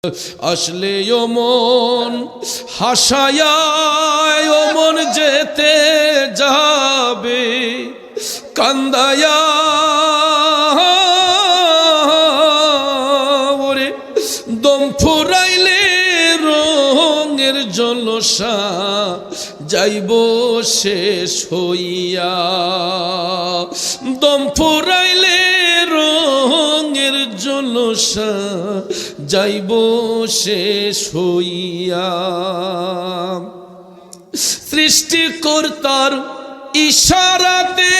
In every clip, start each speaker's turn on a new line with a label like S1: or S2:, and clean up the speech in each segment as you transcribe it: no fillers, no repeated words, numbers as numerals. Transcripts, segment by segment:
S1: আসলে ও মন হাসায়া ও মন যেতে যাবে কান্দায়া ওরে দম ফুরাইলে রঙের জলসা যাইব শেষ হইয়া দম ফুরাইলে রঙের জলসা যাইব শেষ হইয়া সৃষ্টিকর্তার ইশারাতে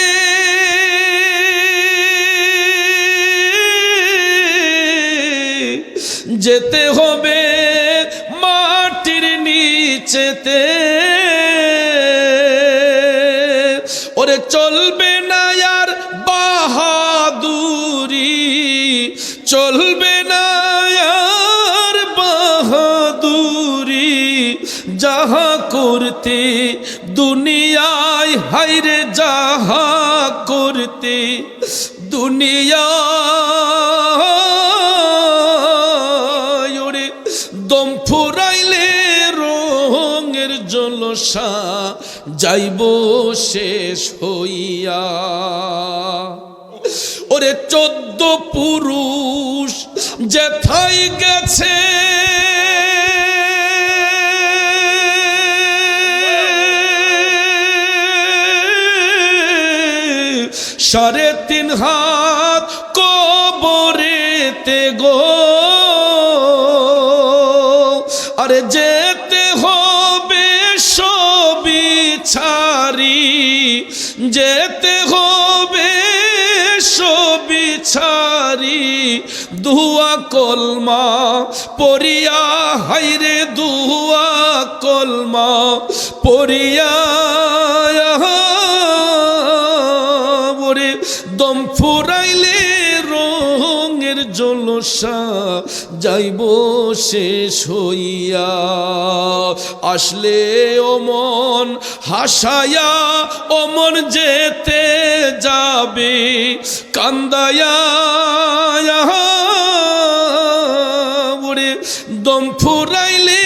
S1: যেতে হবে মাটির নিচেতে ওরে চলবে না আর বাহাদুরি চলবে না আর বাহাদুরি যাহা করতে দুনিয়ায় হায়রে যাহা করতে দুনিয়ায় ওরে দম ফুরাইলে রঙের জলসা যাইব শেষ হইয়া ওরে 14 পুরুষ যেথাই গেছে সাড়ে 3 হাত কবরেতে গো আরে যেতে হবে সবই ছাড়ি যেতে হবে সবই ছাড়ি দুয়া কলমা পড়িয়া হায়রে দুয়া কলমা পড়িয়া ওরে দম ফুরাইলে রঙের জলসা যাইব শেষ হইয়া আসলে ও মন হাসায়া ও মন যেতে যাবে কান্দায়া ওরে দম ফুরাইলে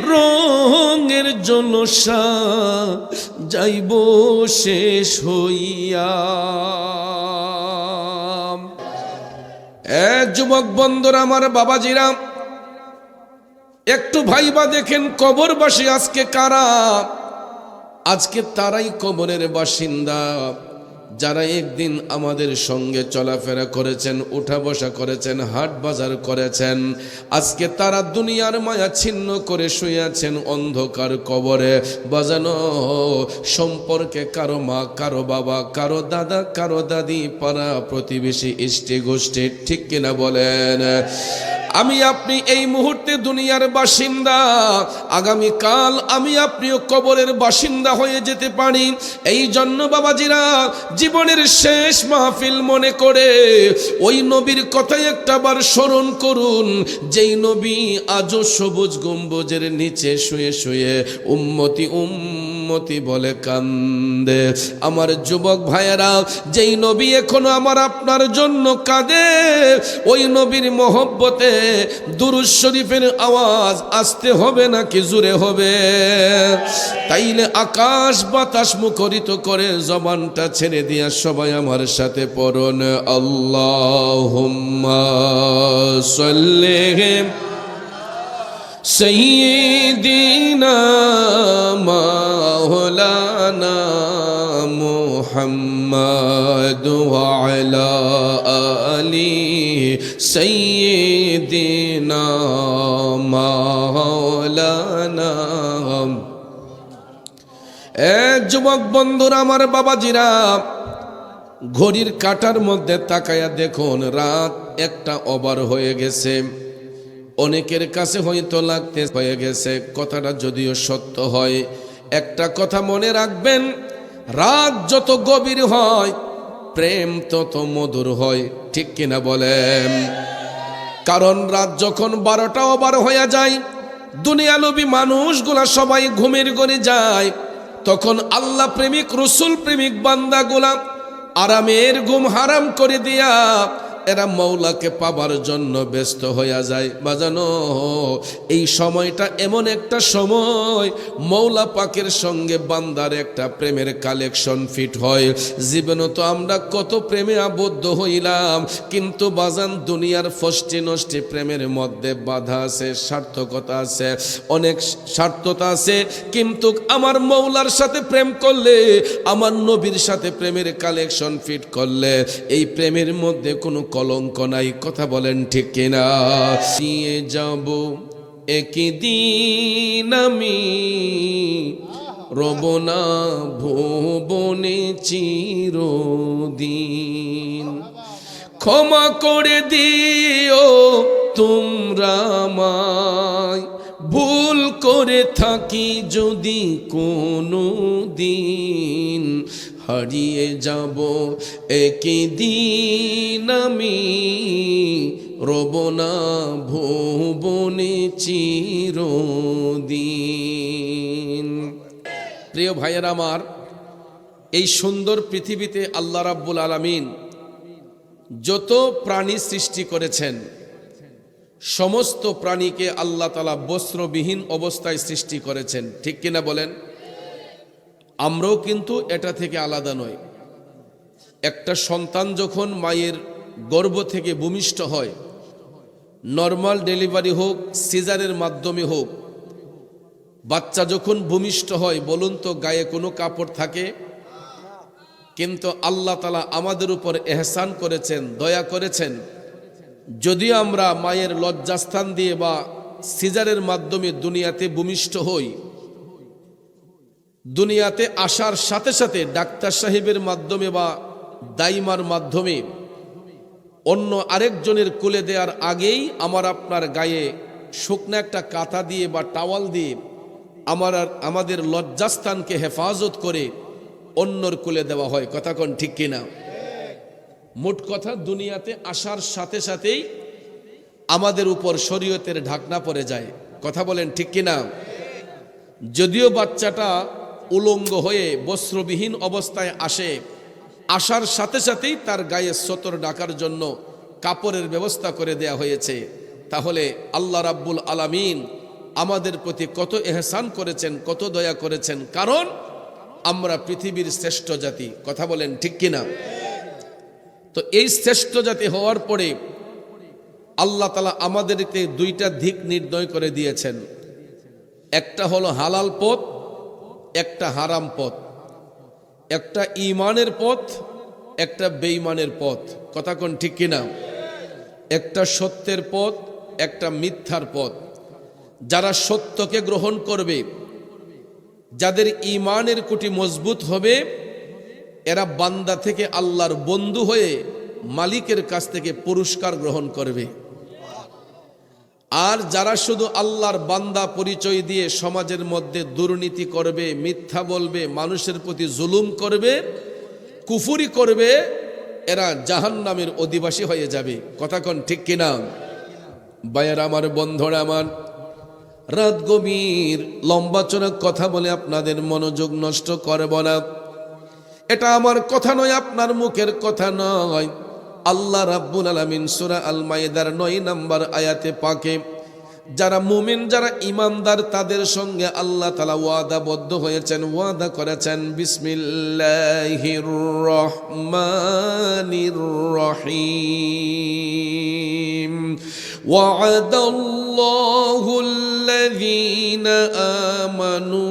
S1: রঙের জলসা যাইব শেষ হইয়া যুবক বন্ধুরা আমার বাবাজিরা একটু ভাইবা দেখেন কবরবাসী আজকে কারা আজকে তারাই কবরের বাসিন্দা যারা একদিন আমাদের সঙ্গে চলাফেরা করেছেন উঠা বসা করেছেন হাট বাজার করেছেন আজকে তারা দুনিয়ার মায়া ছিন্ন করে শুয়ে আছেন অন্ধকার কবরে বাজানো সম্পর্কে কারো মা কারো বাবা কারো দাদা কারো দাদি পাড়া প্রতিবেশী ইষ্টি গোষ্ঠী ঠিক কিনা বলেন আমি আপনি এই মুহূর্তে দুনিয়ার বাসিন্দা আগামীকাল আমি আপনিও কবরের বাসিন্দা হয়ে যেতে পারি এই জন্য বাবাজিরা জীবনের শেষ মাহফিল মনে করে ওই নবীর কথাই একটাবার স্মরণ করুন যেই নবী আজও সবুজ গম্বুজের নিচে শুয়ে শুয়ে উম্মতি উম্মতি বলে কান্দে আমার যুবক ভাইয়েরা যেই নবী এখনো আমার আপনার জন্য কাঁদে ওই নবীর মহব্বতে দুরূদ শরীফের আওয়াজ আসতে হবে নাকি জোরে হবে তাইলে আকাশ বাতাস মুখরিত করে জবানটা ছেড়ে দিয়া সবাই আমার সাথে পড়ুন আল্লাহুম্মা সাল্লি সাইয়্যিদিনা মাওলানা মুহাম্মদ ওয়া আলা আলি সাইয়্যিদিনা মাওলানা যুবক বন্ধুরা আমার বাবাজিরা ঘড়ির কাঁটার মধ্যে তাকায়া দেখুন রাত 1টা ওভার হয়ে গেছে অনেকের কাছে হয়তো লাগতে হয়ে গেছে কথাটা যদিও সত্য হয় একটা কথা মনে রাখবেন রাত যত গভীর হয় প্রেম তত মধুর হয় ঠিক কিনা বলেন কারণ রাত যখন 12টা ওভার হয়ে যায় দুনিয়ালোভী মানুষগুলা সবাই ঘুমের ঘরে যায় তখন আল্লাহ প্রেমিক রসুল প্রেমিক বান্দাগুলা আরামের ঘুম হারাম করে দিয়া এরা মৌলাকে পাবার জন্য ব্যস্ত হইয়া যায়। বাজানো, এই সময়টা এমন একটা সময় মৌলা পাকের সঙ্গে বান্দার একটা প্রেমের কালেকশন ফিট হয়। জীবনে তো আমরা কত প্রেমে আবদ্ধ হইলাম, কিন্তু বাজান দুনিয়ার ফষ্টি নষ্টি প্রেমের মধ্যে বাধা আছে, সার্থকতা আছে, অনেক স্বার্থতা আছে। কিন্তু আমার মৌলার সাথে প্রেম করলে, আমার নবীর সাথে প্রেমের কালেকশন ফিট করলে এই প্রেমের মধ্যে কোনো কলঙ্ক নাই। কথা বলেন ঠিক কিনা? নিয়ে যাব একদিন আমি, রব না ভুবনে চিরদিন। ক্ষমা করে দিও তোমরা আমায়, ভুল করে থাকি যদি কোনো দিন। হারিয়ে যাব একদিন আমি, রব না ভুবনে চিরদিন। প্রিয় ভাইয়েরা আমার, এই সুন্দর পৃথিবীতে আল্লাহ রাব্বুল আলামিন যত প্রাণী সৃষ্টি করেছেন, সমস্ত প্রাণীকে আল্লাহ তাআলা বস্ত্রবিহীন অবস্থায় সৃষ্টি করেছেন। ঠিক কিনা বলেন? আমরাও কিন্তু এটা থেকে আলাদা নয়। একটা সন্তান যখন মায়ের গর্ভ থেকে ভূমিষ্ঠ হয়, নর্মাল ডেলিভারি হোক, সিজারের মাধ্যমে হোক, বাচ্চা যখন ভূমিষ্ঠ হয়, বলুন তো গায়ে কোনো কাপড় থাকে? কিন্তু আল্লাহ তাআলা আমাদের উপর এহসান করেছেন, দয়া করেছেন। যদিও আমরা মায়ের লজ্জাস্থান দিয়ে বা সিজারের মাধ্যমে দুনিয়াতে ভূমিষ্ঠ হই, দুনিয়াতে আসার সাথে সাথে ডাক্তার সাহেবের মাধ্যমে বা দাইমার মাধ্যমে অন্য আরেকজনের কোলে দেওয়ার আগেই আমার আপনার গায়ে শুকনো একটা কাঁথা দিয়ে বা টাওয়াল দিয়ে আমাদের লজ্জাস্থানকে হেফাজত করে অন্যর কোলে দেওয়া হয়। কথা কোন ঠিক কিনা? মোট কথা, দুনিয়াতে আসার সাথে সাথেই আমাদের উপর শরীয়তের ঢাকনা পড়ে যায়। কথা বলেন ঠিক কিনা? যদিও বাচ্চাটা উলঙ্গ হয়ে বস্ত্রবিহীন অবস্থায় আসে, আসার সাথে সাথেই তার গায়ে সতর ঢাকার জন্য কাপড়ের ব্যবস্থা করে দেয়া হয়েছে। তাহলে আল্লাহ রাব্বুল আলামিন আমাদের প্রতি কত এহসান করেছেন, কত দয়া করেছেন। কারণ আমরা পৃথিবীর শ্রেষ্ঠ জাতি। কথা বলেন ঠিক কিনা? তো এই শ্রেষ্ঠ জাতি হওয়ার পরে আল্লাহ তাআলা আমাদেরকে দুইটা দিক নির্ণয় করে দিয়েছেন। একটা হলো হালাল পথ, একটা হারাম পথ। একটা ঈমানের পথ, একটা বেঈমানের পথ। কথা কোন ঠিক কিনা? একটা সত্যের পথ, একটা মিথ্যার পথ। যারা সত্যকে গ্রহণ করবে, যাদের ঈমানের কুটি মজবুত হবে, এরা বান্দা থেকে আল্লাহর বন্ধু হয়ে মালিকের কাছ থেকে পুরস্কার গ্রহণ করবে। আর যারা শুধু আল্লাহর বান্দা পরিচয় দিয়ে সমাজের মধ্যে দুর্নীতি করবে, মিথ্যা বলবে, মানুষের প্রতি জুলুম করবে, কুফরি করবে, এরা জাহান্নামের অধিবাসী হয়ে যাবে। কথা কোন ঠিক কিনা? ভাইয়ের আমার, বন্ধুরা আমার, রাত গভীর, লম্বা চড়া কথা বলে আপনাদের মনোযোগ নষ্ট করব না। এটা আমার কথা নয়, আপনার মুখের কথা নয়। আল্লাহ রাব্বুল আলামিন সূরা আল মাইদার 9 নম্বর আয়াতে পাকে যারা মুমিন, যারা ঈমানদার, তাদের সঙ্গে আল্লাহ তাআলা ওয়াদাবদ্ধ হয়েছেন, ওয়াদা করেছেন। বিসমিল্লাহির রহমানির রহিম। ওয়া'দাল্লাহু আল্লাযীনা আমানু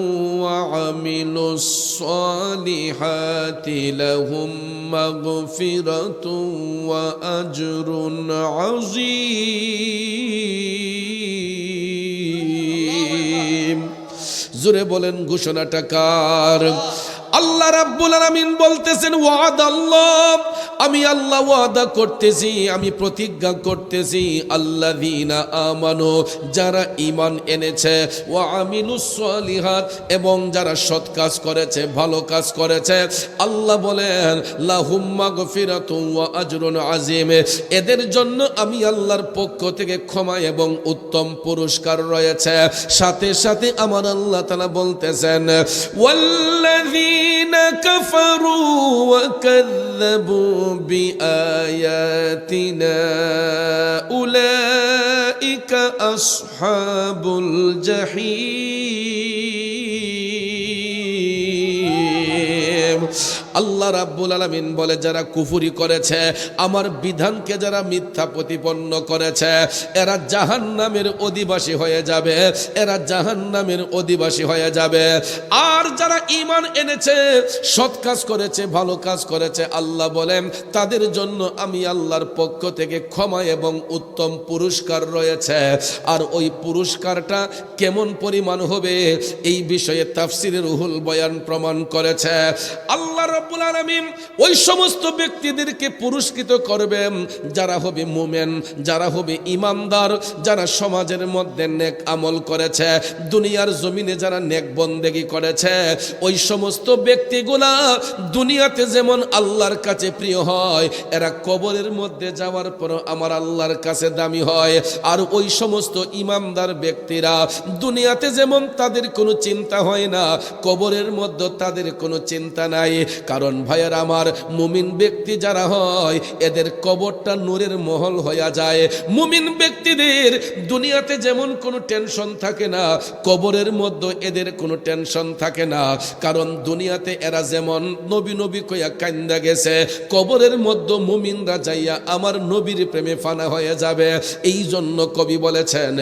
S1: ওয়া আমিলুস সালিহাতি লাহুম মাগফিরাতুন ওয়া আজরুন আযীম। জোরে বলেন, ঘোষণাটা কার? আল্লাহ রাব্বুল আলামিন বলতেছেন, ওয়াদাল্লাহ, আমি আল্লাহ ওয়াদা করতেছি, আমি প্রতিজ্ঞা করতেছি, আল্লাযীনা আমানু, যারা ঈমান এনেছে, ওয়া আমিলুস সালিহাত, এবং যারা সৎ কাজ করেছে, ভালো কাজ করেছে, আল্লাহ বলেন লাহুম মাগফিরাতুন ওয়া আজরুন আযীম, এদের জন্য আমি আল্লাহর পক্ষ থেকে ক্ষমা এবং উত্তম পুরস্কার রয়েছে। সাথে সাথে আমার আল্লাহ তাআলা বলতেছেন, ওয়াল্লাযীনা كفروا وكذبوا بآياتنا أولئك أصحاب الجحيم আল্লাহ রাব্বুল আলামিন বলে যারা কুফরি করেছে আমার বিধানকে যারা মিথ্যা প্রতিপন্ন করেছে এরা জাহান্নামের অধিবাসী হয়ে যাবে এরা জাহান্নামের অধিবাসী হয়ে যাবে আর যারা ঈমান এনেছে সৎ কাজ করেছে ভালো কাজ করেছে আল্লাহ বলেন তাদের জন্য আমি আল্লাহর পক্ষ থেকে ক্ষমা এবং উত্তম পুরস্কার রয়েছে আর ওই পুরস্কারটা কেমন পরিমাণ হবে এই বিষয়ে তাফসিরে রুহুল বয়ান প্রমাণ করেছে আল্লাহ রাব্বুল আলামিন ওই সমস্ত ব্যক্তিদেরকে পুরস্কৃত করবেন যারা হবে মুমিন যারা হবে ঈমানদার যারা সমাজের মধ্যে নেক আমল করেছে দুনিয়ার জমিনে যারা নেক বন্দেগী করেছে ওই সমস্ত ব্যক্তিগুলা দুনিয়াতে যেমন আল্লাহর কাছে প্রিয় হয় এরা কবরের মধ্যে যাওয়ার পর আমার আল্লাহর কাছে দামি হয় আর ওই সমস্ত ঈমানদার ব্যক্তিরা দুনিয়াতে যেমন তাদের কোনো চিন্তা হয় না কবরের মধ্যে তাদের কোনো চিন্তা নাই কারণ ভাইয়ের আমার মুমিন ব্যক্তি যারা হয় এদের কবরটা নূরের মহল হয়ে যায় মুমিন ব্যক্তিদের দুনিয়াতে যেমন কোনো টেনশন থাকে না কবরের মধ্যে এদের কোনো টেনশন থাকে না কারণ দুনিয়াতে এরা যেমন নবী নবী কইয়া কান্দা গেছে কবরের মধ্যে মুমিনরা যাইয়া আমার নবীর প্রেমে ফানা হয়ে যাবে এই জন্য কবি বলেছেন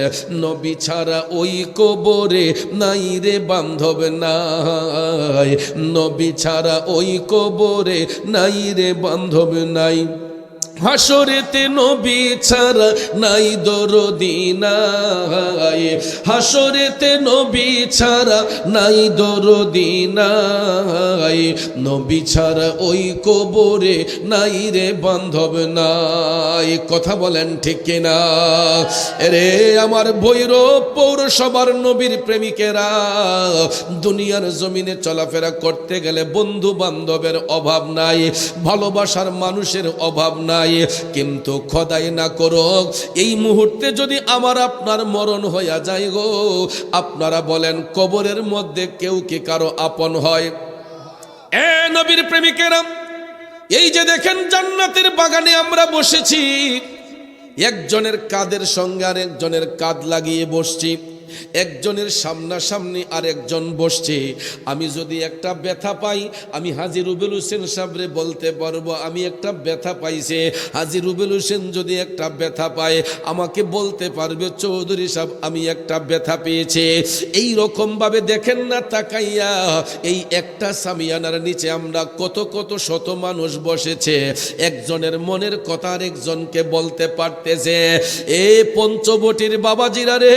S1: নবী ছাড়া ওই কবরে নাই রে বান্ধব নাই নবী ছাড়া ওই কবরে নাই রে বান্ধব নাই হাসরেতে নবী ছাড়া নাই দরদি নাই হাসরেতে নবী ছাড়া নাই দরদি নাই নবী ছাড়া ওই কবরে নাই রে বান্ধব নাই কথা বলেন ঠিক কিনা রে আমার ভৈরব পৌরসভার নবীর প্রেমিকেরা দুনিয়ার জমিনে চলাফেরা করতে গেলে বন্ধু বান্ধবের অভাব নাই ভালোবাসার মানুষের অভাব নাই কিন্তু খোদাই না করুক এই মুহূর্তে যদি আমার আপনার মরণ হইয়া যায় গো আপনারা বলেন কবরের মধ্যে কেউ কি কারো আপন হয় এ নবীর প্রেমিকেরা এই যে দেখেন জান্নাতের বাগানে আমরা বসেছি একজনের কাঁধের সঙ্গে আর একজনের কাঁধ লাগিয়ে বসছি একজনের সামনাসামনি আর একজন বসছে আমি যদি একটা ব্যথা পাই আমি হাজী রুবেল হোসেন সাহেবরে বলতে পারবো আমি একটা ব্যথা পাইছে হাজী রুবেল হোসেন যদি একটা ব্যথা পায় আমাকে বলতে পারবে চৌধুরী সাহেব আমি একটা ব্যথা পেয়েছি এই রকম ভাবে দেখেন না তাকাইয়া এই একটা সামিয়ানার নিচে আমরা কত কত শত মানুষ বসেছে একজনের মনের কথা আর একজনকে বলতে পারতেছে এ পঞ্চবটির বাবাজিরা রে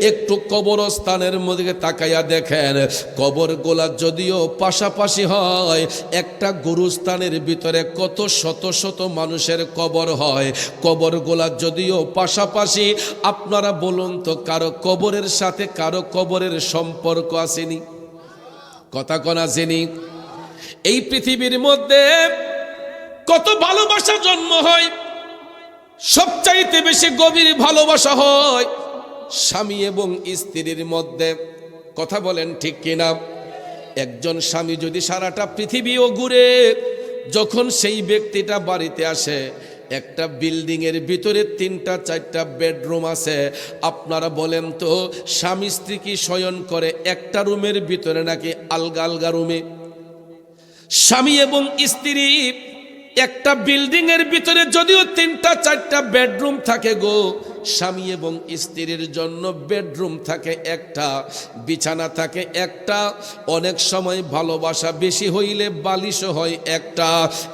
S1: একটু কবরস্থানের মধ্যে তাকাইয়া দেখেন কবরগুলা যদিও পাশাপাশি হয় একটা গুরুস্থানের ভিতরে কত শত শত মানুষের কবর হয় কবরগুলা যদিও পাশাপাশি আপনারা বলুন তো কারো কবরের সাথে কারো কবরের সম্পর্ক আসেনি কথা কোন আসেনি এই পৃথিবীর মধ্যে কত ভালোবাসা জন্ম হয় সবচাইতে বেশি গভীর ভালোবাসা হয় স্বামী এবং স্ত্রীর মধ্যে কথা বলেন ঠিক কিনা একজন স্বামী যদি সারাটা পৃথিবীও ঘুরে যখন সেই ব্যক্তিটা বাড়িতে আসে একটা বিল্ডিং এর ভিতরে 3টা 4টা বেডরুম আছে আপনারা বলেন তো স্বামী স্ত্রী কি শয়ন করে একটা রুমের ভিতরে নাকি আলগা আলগা রুমে স্বামী এবং স্ত্রী একটা বিল্ডিং এর ভিতরে যদিও 3টা 4টা বেডরুম থাকে গো স্বামী এবং স্ত্রীর জন্য বেডরুম থাকে একটা বিছানা থাকে একটা অনেক সময় ভালোবাসা বেশি হইলে বালিশও হয় একটা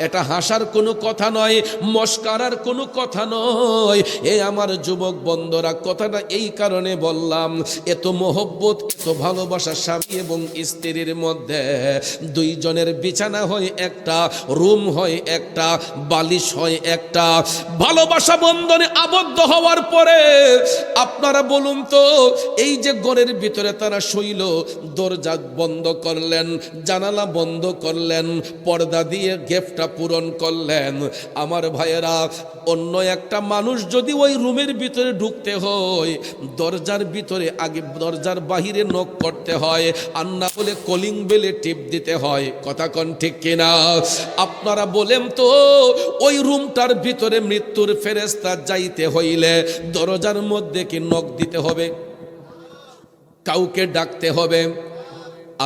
S1: এটা হাসার কোনো কথা নয় মস্কারার কোনো কথা নয় এ আমার যুবক বন্ধুরা কথাটা এই কারণে বললাম এত মহব্বত এত ভালোবাসা স্বামী এবং স্ত্রীর মধ্যে দুইজনের বিছানা হয় একটা রুম হয় একটা বালিশ হয় একটা ভালোবাসা বন্ধনে আবদ্ধ হওয়ার পর পরে আপনারা বলুন তো, এই যে ঘরের ভিতরে তারা শুইল, দরজা বন্ধ করলেন, জানালা বন্ধ করলেন, পর্দা দিয়ে গেটটা পূরণ করলেন। আমার ভাইয়েরা, অন্য একটা মানুষ যদি ওই রুমের ভিতরে ঢুকতে হয়, দরজার ভিতরে আগে দরজার বাহিরে নক করতে হয়, আর না হলে কলিং বেলে টিপ দিতে হয়। কথা কোন ঠিক কিনা? আপনারা বলেন তো, ওই রুমটার ভিতরে মৃত্যুর ফেরেশতা যাইতে হইলে দরজার মধ্যে কি নক দিতে হবে? কাউকে ডাকতে হবে?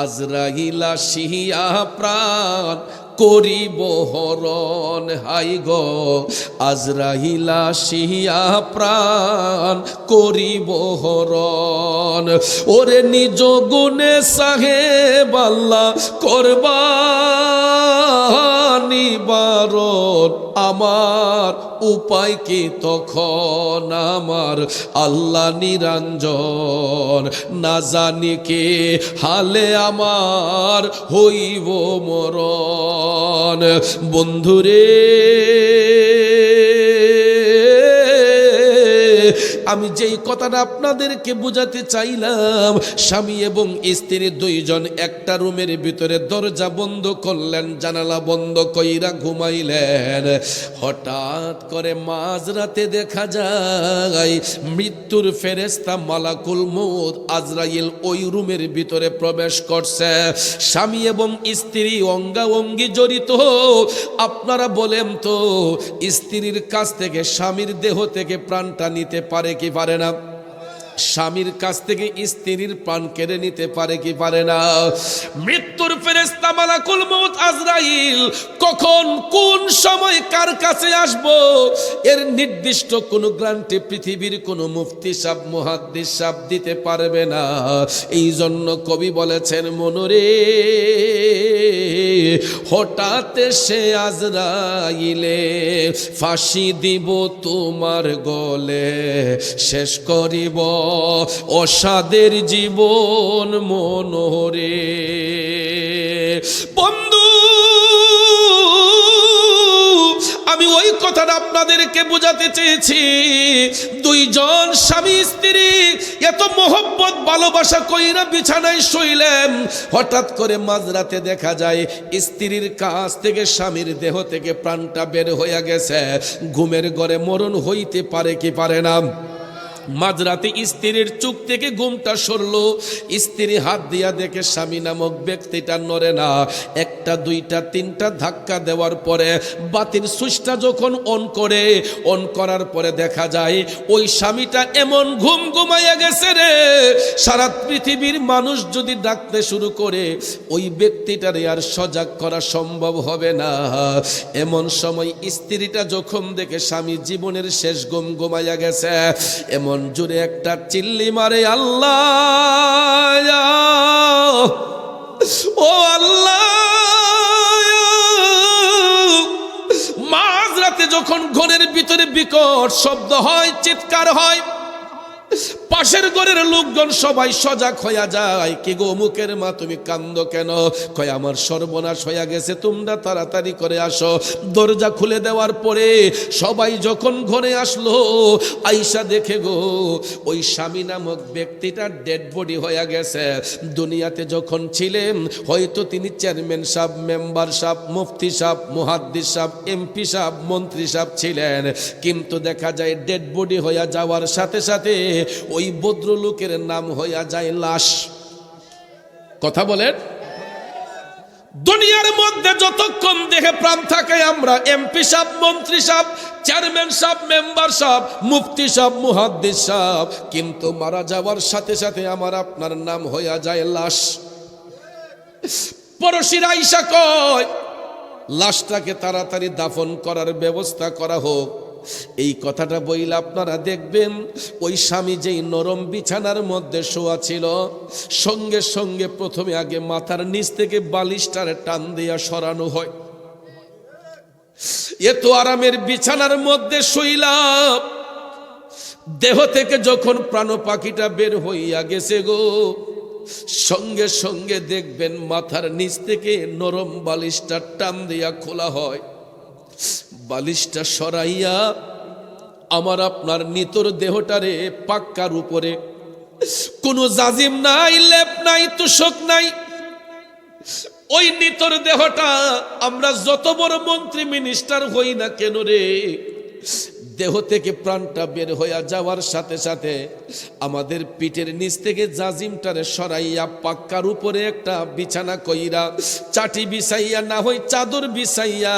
S1: আজরাইলা শিহিয়া প্রাণ করিব হরণ, হাই গো আজরাইলা শিহিয়া প্রাণ করিব হরণ। ওরে নিজ গুণে সাহেব আল্লাহ করবানি বারণ, আমার উপায় কি তখন আমার আল্লাহ নিরঞ্জন, না জানি কে হালে আমার হইব মরণ। বন্ধুরে, আমি যেই কথাটা আপনাদেরকে বোঝাতে চাইলাম, স্বামী এবং স্ত্রী দুইজন একটা রুমের ভিতরে দরজা বন্ধ করলেন, জানালা বন্ধ কইরা ঘুমাইলেন। হঠাৎ করে মাঝরাতে দেখা যায় মৃত্যুর ফেরেশতা মালাকুল মউত আজরাইল ওই রুমের ভিতরে প্রবেশ করছে। স্বামী এবং স্ত্রী অঙ্গাঅঙ্গি জড়িত। আপনারা বলেন তো, স্ত্রীর কাছ থেকে স্বামীর দেহ থেকে প্রাণটা নিতে পারে কি পারে না? স্বামীর কাছ থেকে স্ত্রীর প্রাণ কেড়ে নিতে পারে কি পারে না? মৃত্যুর ফেরেশতা মালাকুল মউত আজরাইল কখন কোন সময় কার কাছে আসবো, এর নির্দিষ্ট কোনো গ্যারান্টি পৃথিবীর কোনো মুফতি সাহেব মুহাদ্দিস সাহেব দিতে পারবে না। এই জন্য কবি বলেছেন, মনরে হঠাৎ সে আজরাইলে ফাঁসি দিব তোমার গলে, শেষ করিব অসাদের জীবন মনোরে। বন্ধু, আমি ওই কথাটা আপনাদেরকে বোঝাতে চেয়েছি। দুইজন স্বামী স্ত্রী এত মোহব্বত ভালোবাসা কইরা বিছানায় শুইলেন, হঠাৎ করে মাঝরাতে দেখা যায় স্ত্রীর কাছ থেকে স্বামীর দেহ থেকে প্রাণটা বের হয়ে গেছে। ঘুমের ঘরে মরণ হইতে পারে কি পারে না? মাঝরাতে স্ত্রীর চোখ থেকে ঘুমটা সরলো, স্ত্রী হাত দিয়া দেখে স্বামী নামক ব্যক্তিটা নড়ে না। একটা দুইটা তিনটা ধাক্কা দেওয়ার পরে বাতির সুইচটা যখন অন করার পরে দেখা যায় ওই স্বামীটা এমন ঘুম ঘুমাইয়া গেছে রে, সারা পৃথিবীর মানুষ যদি ডাকতে শুরু করে ওই ব্যক্তিটারে আর সজাগ করা সম্ভব হবে না। এমন সময় স্ত্রীটা যখন দেখে স্বামী জীবনের শেষ ঘুম ঘুমাইয়া গেছে, এমন জোরে একটা চিল্লি মারে, আল্লাহ, ও আল্লাহ। মাঝরাতে যখন ঘরের ভিতরে বিকট শব্দ হয়, চিৎকার হয়, পাশের ঘরের লোকজন সবাই সজাগ হইয়া যায়। কি গো মুখের মা, তুমি কান্দো কেন? কয় আমার সর্বনাশ হইয়া গেছে, তোমরা তাড়াতাড়ি করে আসো। দরজা খুলে দেওয়ার পরে সবাই যখন ঘরে আসলো, আইসা দেখে গো ওই স্বামী নামক ব্যক্তিটা ডেড বডি হইয়া গেছে। দুনিয়াতে যখন ছিলেন হয়তো তিনি চেয়ারম্যান সাহেব, মেম্বার সাহেব, মুফতি সাহেব, মুহাদ্দিস সাহেব, এমপি সাহেব, মন্ত্রী সাহেব ছিলেন, কিন্তু দেখা যায় ডেড বডি হইয়া যাওয়ার সাথে সাথে ওই ভদ্রলোকের নাম হইয়া যায় লাশ। কথা বলেন, দুনিয়ার মধ্যে যতক্ষণ দেহে প্রাণ থাকে আমরা এমপি সাহেব, মন্ত্রী সাহেব, চেয়ারম্যান সাহেব, মেম্বার সাহেব, মুফতি সাহেব, মুহাদ্দিস সাহেব, কিন্তু মারা যাওয়ার সাথে সাথে আমার আপনার নাম হইয়া যায় লাশ। পড়শিরা আইসা কয় লাশটাকে তাড়াতাড়ি দাফন করার ব্যবস্থা করা হোক। এই কথাটা বইলে আপনারা দেখবেন ওই স্বামী যেই নরম বিছানার মধ্যে শোয়া ছিল, সঙ্গে সঙ্গে প্রথমে আগে মাথার নিচ থেকে বালিশটারে টান দিয়া সরানো হয়। এত আরামের বিছানার মধ্যে শুইলাম, দেহ থেকে যখন প্রাণ পাখিটা বের হইয়া গেছে গো, সঙ্গে সঙ্গে দেখবেন মাথার নিচ থেকে নরম বালিশটা টান দিয়া খোলা হয়। বালিশটা সরাইয়া আমার আপনার নিতর দেহটারে পাক্কার উপরে কোনো জাজিম নাই, লেপ নাই, তুষক নাই। ওই নিতর দেহটা আমরা যত বড় মন্ত্রী মিনিস্টার হই না কেন রে, দেহ থেকে প্রাণটা বের হইয়া যাওয়ার সাথে সাথে আমাদের পিঠের নিচ থেকে জাজিমটারে সরাইয়া পাক্কার উপরে একটা বিছানা কইরা, চাটি বিছাইয়া, না হয় চাদর বিছাইয়া,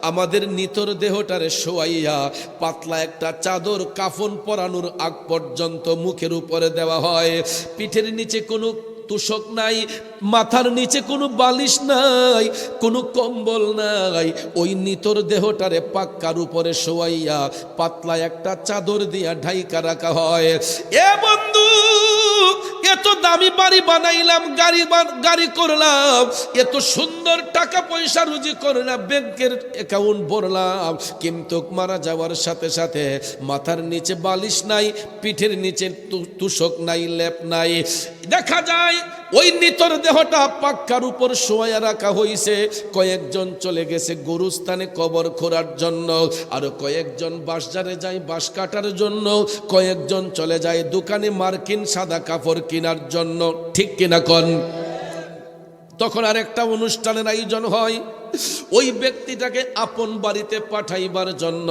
S1: আমাদের নিতর দেহটারে শোয়াইয়া পাতলা একটা চাদর কাফন পরানোর আগ পর্যন্ত মুখের উপরে দেওয়া হয়। পিঠের নিচে কোনো তুষক নাই, মাথার নিচে কোনো বালিশ নাই, কোনো কম্বল নাই। ওই নিতর দেহটারে পাক্কার উপরে শোয়াইয়া পাতলা একটা চাদর দিয়া ঢাইকা রাখা হয়। এ বন্ধু, এত দামি বাড়ি বানাইলাম, গাড়ি করলাম, এত সুন্দর টাকা পয়সা রুজি করলাম, ব্যাংকের অ্যাকাউন্ট ভরলাম, কিন্তু মারা যাওয়ার সাথে সাথে মাথার নিচে বালিশ নাই, পিঠের নিচে তুষক নাই, লেপ নাই। দেখা যায় ওই নিতর দেহটা পাক্কার উপর শোয়া রাখা হইছে। কয়েকজন চলে গেছে গোরস্থানে কবর খোঁড়ার জন্য, আর কয়েকজন বাঁশঝাড়ে যায় বাঁশ কাটার জন্য, কয়েকজন চলে যায় দোকানে মার্কিন সাদা কাপড় কেনার জন্য। ঠিক কিনা কন? তখন আর একটা অনুষ্ঠানের আয়োজন হয়। ওই ব্যক্তিটাকে আপন বাড়িতে পাঠাইবার জন্য,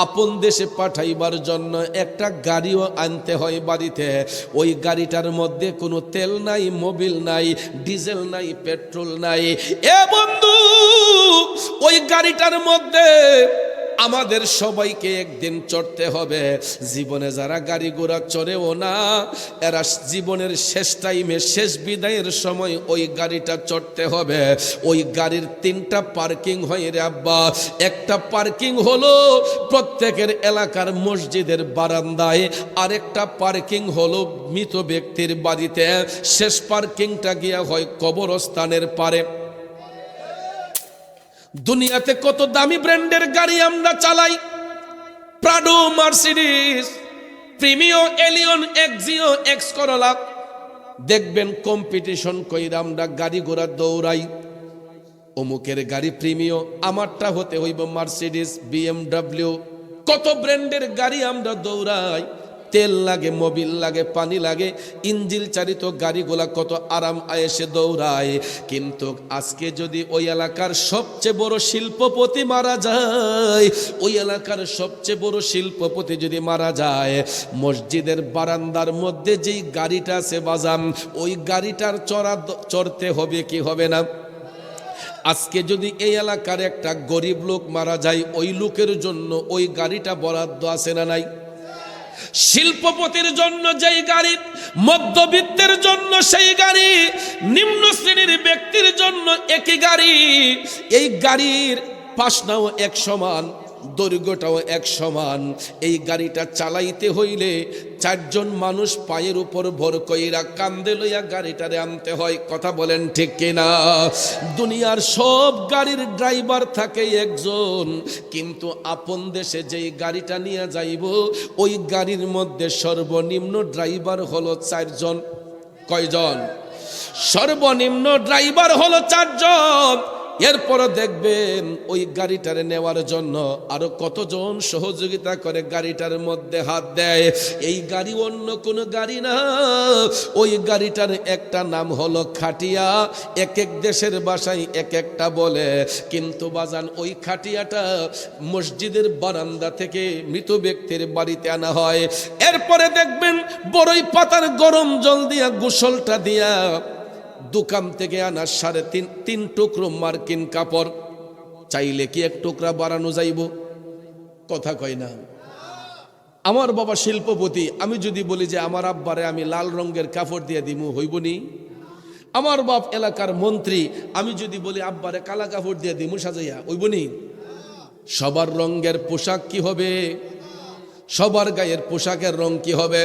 S1: আপন দেশে পাঠাইবার জন্য একটা গাড়িও আনতে হয় বাড়িতে। ওই গাড়িটার মধ্যে কোনো তেল নাই, মোবিল নাই, ডিজেল নাই, পেট্রোল নাই। এ বন্ধু, ওই গাড়িটার মধ্যে আমাদের সবাইকে একদিন চড়তে হবে। জীবনে যারা গাড়ি ঘোড়া চড়েও না, এরা জীবনের শেষ টাইমে, শেষ বিদায়ের সময় ওই গাড়িটা চড়তে হবে। ওই গাড়ির 3টা পার্কিং হয় রে আব্বা। একটা পার্কিং হলো প্রত্যেকের এলাকার মসজিদের বারান্দায়, আরেকটা পার্কিং হলো মৃত ব্যক্তির বাড়িতে, শেষ পার্কিংটা গিয়া হয় কবরস্থানের পারে। দুনিয়াতে কত দামি ব্র্যান্ডের গাড়ি আমরা চালাই, Prado, Mercedes, Premio, Allion, Axio, X Corolla. দেখবেন কম্পিটিশন কইরা আমরা গাড়ি ঘোড়া দৌড়াই, অমুকের গাড়ি প্রিমিও, আমারটা হতে হইব মার্সিডিজ, বিএমডব্লিউ। কত ব্র্যান্ডের গাড়ি আমরা দৌড়াই, তেল লাগে, মোবিল লাগে, পানি লাগে, ইঞ্জিন চালিত গাড়িগুলা কত আরাম আয়েসে দৌড়ায়। কিন্তু আজকে যদি ওই এলাকার সবচেয়ে বড় শিল্পপতি মারা যায়, ওই এলাকার সবচেয়ে বড় শিল্পপতি যদি মারা যায়, মসজিদের বারান্দার মধ্যে যেই গাড়িটা আছে বাজাম, ওই গাড়িটার চড়তে হবে কি হবে না? আজকে যদি এই এলাকার একটা গরিব লোক মারা যায়, ওই লোকের জন্য ওই গাড়িটা বরাদ্দ আছে না নাই? শিল্পপতির জন্য যেই গাড়ি, মধ্যবিত্তের জন্য সেই গাড়ি, নিম্ন শ্রেণীর ব্যক্তির জন্য একই গাড়ি। এই গাড়ির পাশনাও এক সমান, দৈর্ঘ্যটাও এক সমান। এই গাড়িটা চালাইতে হইলে 4জন মানুষ পায়ের উপর ভর কইরা কান্দে লইয়া গাড়িটারে আনতে হয়। কথা বলেন ঠিক কিনা? দুনিয়ার সব গাড়ির ড্রাইভার থাকে একজন, কিন্তু আপন দেশে যেই গাড়িটা নিয়ে যাইব, ওই গাড়ির মধ্যে সর্বনিম্ন ড্রাইভার হলো 4জন। কয়জন? সর্বনিম্ন ড্রাইভার হলো 4জন। এরপর দেখবেন ওই গাড়িটারে নেওয়ার জন্য আরো কতজন সহযোগিতা করে গাড়িটার মধ্যে হাত দেয়। এই গাড়ি অন্য কোনো গাড়ি না, ওই গাড়িটার একটা নাম হলো খাটিয়া। এক এক দেশের ভাষায় এক একটা বলে, কিন্তু বাজান ওই খাটিয়াটা মসজিদের বারান্দা থেকে মৃত ব্যক্তির বাড়িতে আনা হয়। এরপরে দেখবেন বড়ই পাতার গরম জল দিয়া, গোসলটা দিয়া দোকান থেকে আনা 3.5 টুকরো মার্কিন কাপড়। চাইলে কি 1 টুকরা বাড়ানো যাইব? কথা কয় না। আমার বাবা শিল্পপতি, আমি যদি বলি যে আমার আব্বারে আমি লাল রঙের কাপড় দিয়ে দিমু, হইব নি? আমার বাপ এলাকার মন্ত্রী, আমি যদি বলি আব্বারে কালা কাপড় দিয়ে দিমু সাজাইয়া, হইব নি? সবার রঙের পোশাক কি হবে? সবার গায়ের পোশাকের রং কি হবে?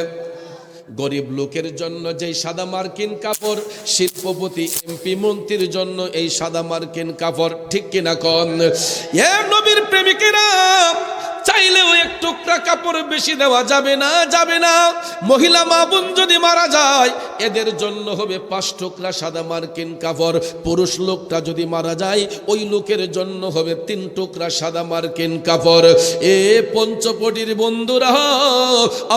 S1: গরিব লোকের জন্য যেই সাদা মার্কিন কাপড়, শিল্পপতি, এমপি, মন্ত্রীর জন্য এই সাদা মার্কিন কাপড়। ঠিক কিনা কন? এ নবীর প্রেমিকেরা, চাইলেও এক টুকরা কাপড় বেশি দেওয়া যাবে না, যাবে না। মহিলা মা বোন যদি মারা যায় এদের জন্য হবে 5 টুকরা সাদা মার্কিন কাপড়। পুরুষ লোকটা যদি মারা যায় ওই লোকের জন্য হবে 3 টুকরা সাদা মার্কিন কাপড়। এ পঞ্চপটির বন্ধুরা,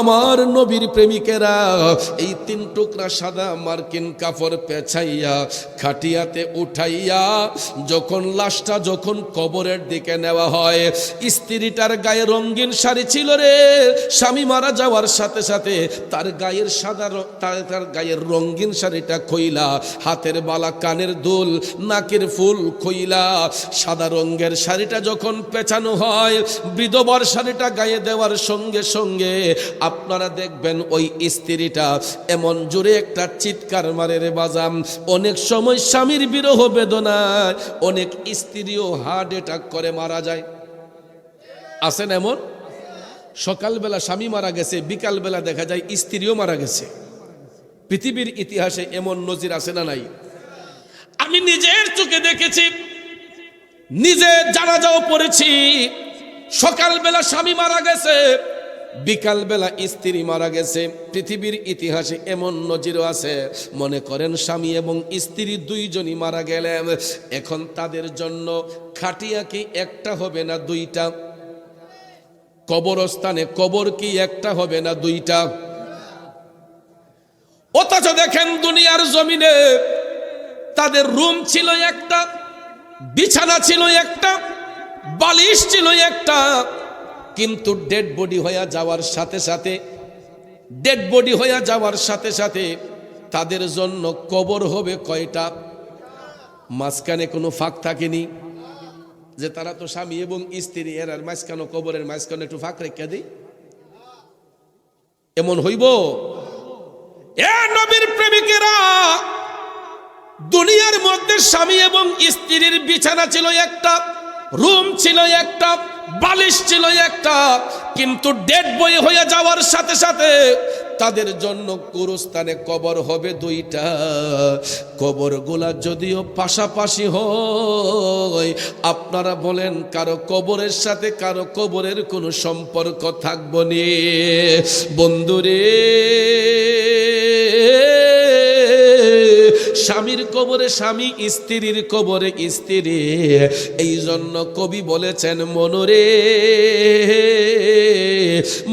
S1: আমার নবীর প্রেমিকেরা, এই 3 টুকরা সাদা মার্কিন কাপড় পেছাইয়া খাটিয়াতে উঠাইয়া যখন লাশটা যখন কবরের দিকে নেওয়া হয়, স্ত্রীটার গায়ে রঙিন শাড়ি ছিল রে। স্বামী মারা যাওয়ার সাথে সাথে তার গায়ের তার গায়ের রঙিন শাড়িটা খইলা, হাতের বালা, কানের দুল, নাকের ফুল খইলা, সাদা রঙের শাড়িটা যখন পেঁচানো হয়, বিধবার শাড়িটা গায়ে দেওয়ার সঙ্গে সঙ্গে আপনারা দেখবেন ওই স্ত্রীটা এমন জোরে একটা চিৎকার মারে রে বাজাম। অনেক সময় স্বামীর বিরহ বেদনায় অনেক স্ত্রীও হার্ট অ্যাটাক করে মারা যায়। আছেন এমন? সকালবেলা স্বামী মারা গেছে, বিকালবেলা দেখা যায় স্ত্রীও মারা গেছে। পৃথিবীর ইতিহাসে এমন নজির আছে না নাই? আমি নিজের চোখে দেখেছি, নিজে জানাজাও পড়েছি। সকালবেলা স্বামী মারা গেছে, বিকালবেলা স্ত্রী মারা গেছে। পৃথিবীর ইতিহাসে এমন নজিরও আছে। মনে করেন স্বামী এবং স্ত্রী দুইজনই মারা গেলেন, এখন তাদের জন্য খাটিয়া কি একটা হবে না দুইটা? কবরস্থানে কবর কি একটা হবে না দুইটা? অথচ দেখেন দুনিয়ার জমিনে তাদের রুম ছিল একটা, বিছানা ছিল একটা, বালিশ ছিল একটা, কিন্তু ডেড বডি হয়ে যাওয়ার সাথে সাথে, ডেড বডি হয়ে যাওয়ার সাথে সাথে তাদের জন্য কবর হবে কয়টা? মাঝখানে কোনো ফাঁক থাকেনি যে তারা তো স্বামী এবং স্ত্রী, এর আর মাঝখানে কবরের মাঝখানে একটু ফাঁক রেখে দিই? এমন হইব? এ নবীর প্রেমিকেরা, দুনিয়ার মধ্যে স্বামী এবং স্ত্রীর বিছানা ছিল একটা, রুম ছিল একটা, বালিশ ছিল একটা, কিন্তু ডেড বডি হয়ে যাওয়ার সাথে সাথে তাদের জন্য গুরুস্থানে কবর হবে দুইটা। কবরগুলা যদিও পাশাপাশি হয়, আপনারা বলেন কারো কবরের সাথে কারো কবরের কোনো সম্পর্ক থাকবো নি? বন্ধুরে, স্বামীর কবরে স্বামী, স্ত্রীর কবরে স্ত্রী। এই জন্য কবি বলেছেন, মনরে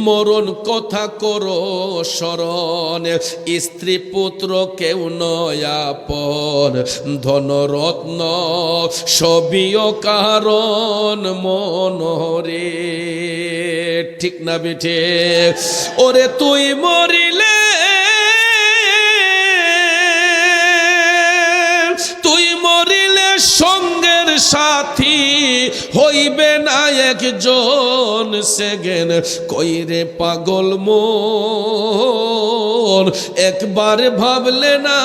S1: মরণ কথা করো স্মরণ, স্ত্রী পুত্র কেউ নয় আপন, ধনরত্ন সবিও কারণ মনরে। ঠিক না বেঠে? ওরে তুই মরিলে, সঙ্গের সাথী হইবে না একজন সেকেন্ড, কইরে পাগল মন একবার ভাবলে না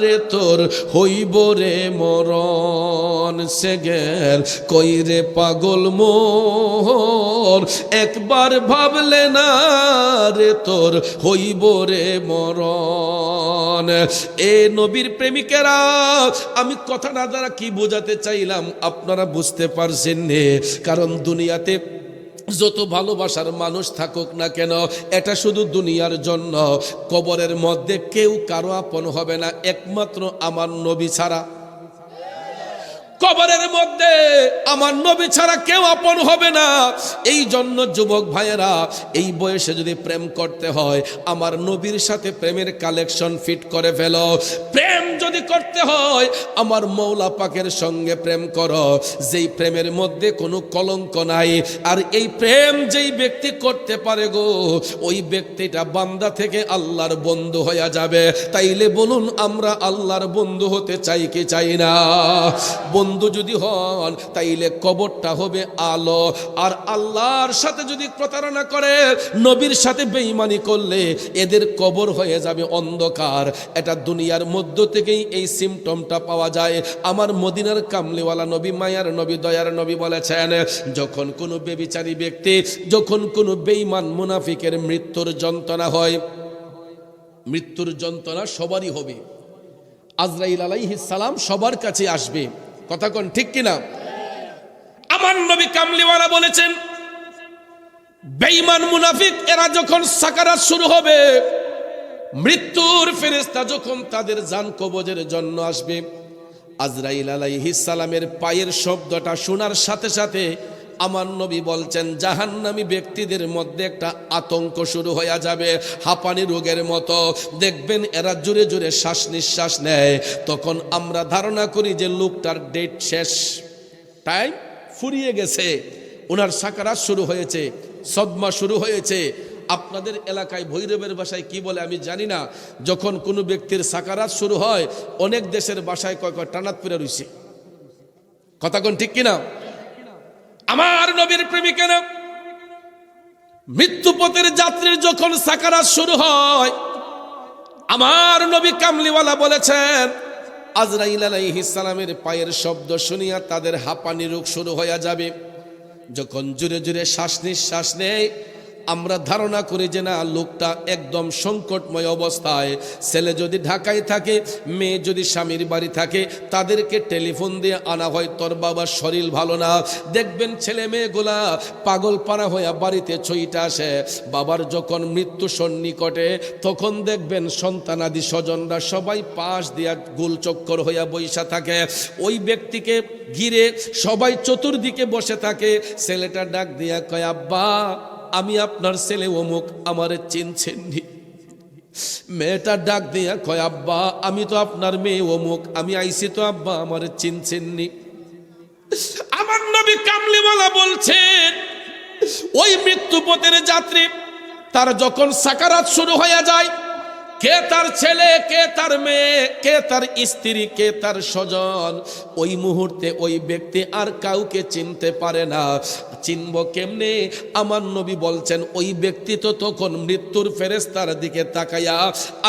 S1: রে তোর হইব রে মরণ সেকেন্ড, কইরে পাগল মন একবার ভাবলে না রে তোর হইব রে মরণ। এ নবীর প্রেমিকেরা, আমি কথাটা দ্বারা কি বোঝাতে চাইলাম আপনারা বুঝতে পারছেন নে? কারণ দুনিয়াতে যত ভালোবাসার মানুষ থাকুক না কেন, এটা শুধু দুনিয়ার জন্য। কবরের মধ্যে কেউ কারো আপন হবে না একমাত্র আমার নবী ছাড়া। কবরের মধ্যে আমার নবী ছাড়া কেউ আপন হবে না। এই জন্য যুবক ভাইয়েরা, এই বয়সে যদি প্রেম করতে হয়, আমার নবীর সাথে প্রেমের কালেকশন ফিট করে ফেলো। প্রেম যদি করতে হয়, আমার মৌলা পাকের সঙ্গে প্রেম করো, যেই প্রেমের মধ্যে কোনো কলঙ্ক নাই। আর এই প্রেম যেই ব্যক্তি করতে পারে গো, ওই ব্যক্তিটা বান্দা থেকে আল্লাহর বন্ধু হয়ে যাবে। তাইলে বলুন, আমরা আল্লাহর বন্ধু হতে চাই কি চাই না? বন্ধু যদি হন তাইলে কবরটা হবে আলো। আর আল্লাহর সাথে যদি প্রতারণা করে, নবীর সাথে বেঈমানি করলে এদের কবর হয়ে যাবে অন্ধকার। এটা দুনিয়ার মধ্য থেকেই এই সিমটমটা পাওয়া যায়। আমার মদিনার কামলিওয়ালা নবী, মায়ার নবী, দয়ার নবী বলেছেন, যখন কোনো বেবিচারী ব্যক্তি, যখন কোনো বেঈমান মুনাফিকের মৃত্যুর যন্ত্রণা হয়, মৃত্যুর যন্ত্রণা সবারই হবে। আজরাইল আলাইহিস সালাম সবার কাছে আসবে। কথা কোন ঠিক কিনা? আমার নবী কামলিওয়ালা বলেছেন, বেঈমান মুনাফিক এরা যখন সাকারাত শুরু হবে, মৃত্যুর ফেরেশতা যখন তাদের জান কবজের জন্য আসবে, আজরাইল আলাইহিস সালামের পায়ের শব্দটা শোনার সাথে সাথে আমার নবী বলছেন জাহান্নামী ব্যক্তিদের মধ্যে একটা আতঙ্ক শুরু হয়ে যাবে, হাঁপানি রোগের মতো। দেখবেন এরা জোরে জোরে শ্বাস নিঃশ্বাস নেয়। তখন আমরা ধারণা করি যে লোকটার ডেট শেষ, টাইম ফুরিয়ে গেছে, ওনার সাকারাত শুরু হয়েছে, সদমা শুরু হয়েছে। আপনাদের এলাকায় ভৈরবের ভাষায় কি বলে আমি জানি না, যখন কোনো ব্যক্তির সাকারাত শুরু হয় অনেক দেশের ভাষায় কয় কয় টানাত পড়ে রইছে। কথা কোন ঠিক কিনা? আমার নবীর প্রেমিকেরা, মৃত্যুপথের যাত্রীর যখন সাকারাত শুরু হয়, আমার নবী কামলিওয়ালা বলেছেন আজরাইল আলাইহিস সালামের পায়ের শব্দ শুনিয়া তাদের হাঁপানি রোগ শুরু হয়ে যাবে। যখন জোরে জোরে শ্বাস নিঃশ্বাস নেয়, আমরা ধারণা করি যে না, লোকটা একদম সংকটময় অবস্থায়। ছেলে যদি ঢাকায় থাকে, মেয়ে যদি স্বামীর বাড়ি থাকে, তাদেরকে টেলিফোন দিয়ে আনা হয়, তোর বাবার শরীর ভালো না। দেখবেন ছেলে মেয়েগুলা পাগল পাড়া হইয়া বাড়িতে ছইটা আসে। বাবার যখন মৃত্যু সন্নিকটে, তখন দেখবেন সন্তানাদি স্বজনরা সবাই পাশ দিয়া গোল চক্কর হইয়া বইসা থাকে। ওই ব্যক্তিকে ঘিরে সবাই চতুর্দিকে বসে থাকে। ছেলেটা ডাক দিয়া কয়, আব্বা আমি আপনার ছেলে অমুক, আমারে চিনছেননি। মেয়েটা ডাক দিয়া কয়, আব্বা আমি তো আপনার মেয়ে অমুক, আমি আইছি তো আব্বা, আমারে চিনছেননি। আমার নবী কামলিওয়ালা বলছেন ওই মৃত্যুপথের যাত্রী তার যখন সাকারাত শুরু হয়ে যায়, কে তার ছেলে, কে তার মেয়ে, কে তার স্ত্রী, কে তার স্বজন, ওই মুহূর্তে ওই ব্যক্তি আর কাউকে চিনতে পারে না। চিনব কেমনে? আমার নবী বলছেন ওই ব্যক্তি তো তখন মৃত্যুর ফেরেশতার দিকে তাকাইয়া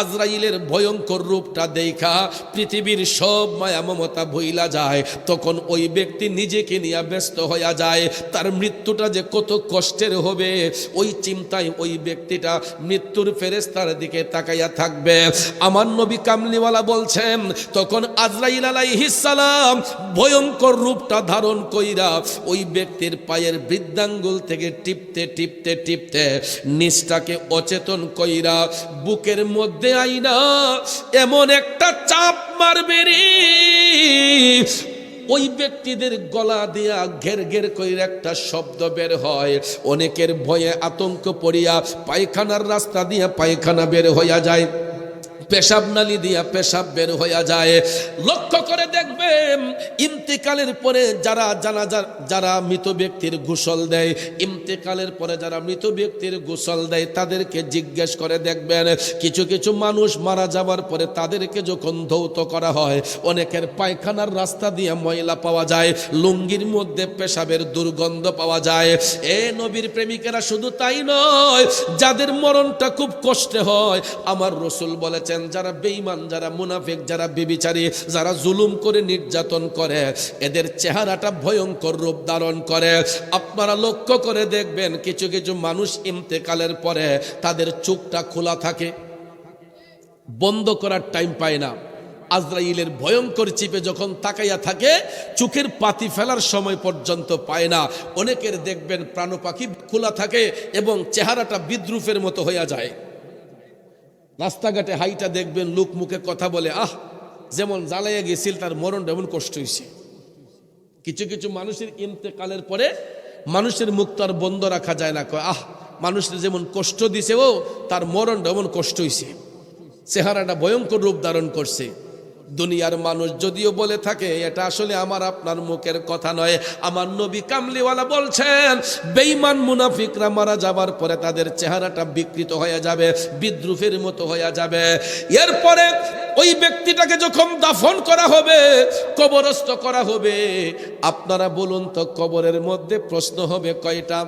S1: আজরাইলের ভয়ঙ্কর রূপটা দেখা পৃথিবীর সব মায়া মমতা ভুইলা যায়। তখন ওই ব্যক্তি নিজেকে নিয়ে ব্যস্ত হইয়া যায়, তার মৃত্যুটা যে কত কষ্টের হবে ওই চিন্তায় ওই ব্যক্তিটা মৃত্যুর ফেরেশতার দিকে তাকাইয়া থাকবে। আমার নবী কামলিওয়ালা বলছেন তখন আজরাইল আলাইহিস সালাম ভয়ঙ্কর রূপটা ধারণ কইরা ওই ব্যক্তির পায়ের বৃদ্ধাঙ্গুল থেকে টিপতে টিপতে টিপতে নিচটাকে অচেতন কইরা বুকের মধ্যে আইনা এমন একটা চাপ মারবে রে, ওই ব্যক্তিদের গলা দিয়া ঘের ঘের করে একটা শব্দ বের হয়। অনেকের ভয়ে আতঙ্ক পড়িয়া পায়খানার রাস্তা দিয়া পায়খানা বের হইয়া যায়, পেশাব নালী দিয়া পেশাব বের হইয়া যায়। লক্ষ্য করে দেখবেন ইন্তেকালের পরে যারা মৃত ব্যক্তির গোসল দেয়, ইন্তেকালের পরে যারা মৃত ব্যক্তির গোসল দেয় তাদেরকে জিজ্ঞেস করে দেখবেন, কিছু কিছু মানুষ মারা যাবার পরে তাদেরকে যখন ধৌত করা হয় অনেকের পায়খানার রাস্তা দিয়ে ময়লা পাওয়া যায়, লুঙ্গির মধ্যে পেশাবের দুর্গন্ধ পাওয়া যায়। এ নবীর প্রেমিকেরা, শুধু তাই নয়, যাদের মরণটা খুব কষ্টে হয়, আমার রসুল বলেছেন যারা বেঈমান, যারা মুনাফিক, যারা ব্যভিচারী, যারা জুলুম করে নির্যাতন করে, এদের চেহারাটা ভয়ঙ্কর রূপ ধারণ করে। আপনারা লক্ষ্য করে দেখবেন কিছু কিছু মানুষ ইন্তেকালের পরে তাদের চোখটা খোলা থাকে, বন্ধ করার টাইম পায় না। আজরাইলের ভয়ঙ্কর চিপে যখন তাকাইয়া থাকে চোখের পাতি ফেলার সময় পর্যন্ত পায় না। অনেকের দেখবেন প্রাণ পাখি খোলা থাকে এবং চেহারাটা বিদ্রুপের মতো হইয়া যায়। রাস্তাঘাটে হাইটা দেখবেন লোক মুখে কথা বলে, আহ যেমন জ্বালাইয়া গেছিল তার মরণ এমন কষ্ট হয়েছে। কিছু কিছু মানুষের ইন্তেকালের পরে মানুষের মুখ তো আর বন্ধ রাখা যায় না, কয় আহ মানুষের যেমন কষ্ট দিছে ও তার মরণ এমন কষ্ট হয়েছে, চেহারাটা ভয়ঙ্কর রূপ ধারণ করছে। দুনিয়ার মানুষ যদিও বলে থাকে, এটা আসলে আমার আপনার মুখের কথা নয়। আমার নবী কামলিওয়ালা বলছেন বেঈমান মুনাফিকরা মারা যাবার পরে তাদের চেহারাটা বিকৃত হয়ে যাবে, বিদ্রুপের মতো হয়ে যাবে। এরপরে ওই ব্যক্তিটাকে যখন দাফন করা হবে, কবরস্থ করা হবে, আপনারা বলুন তো কবরের মধ্যে প্রশ্ন হবে কয়টা?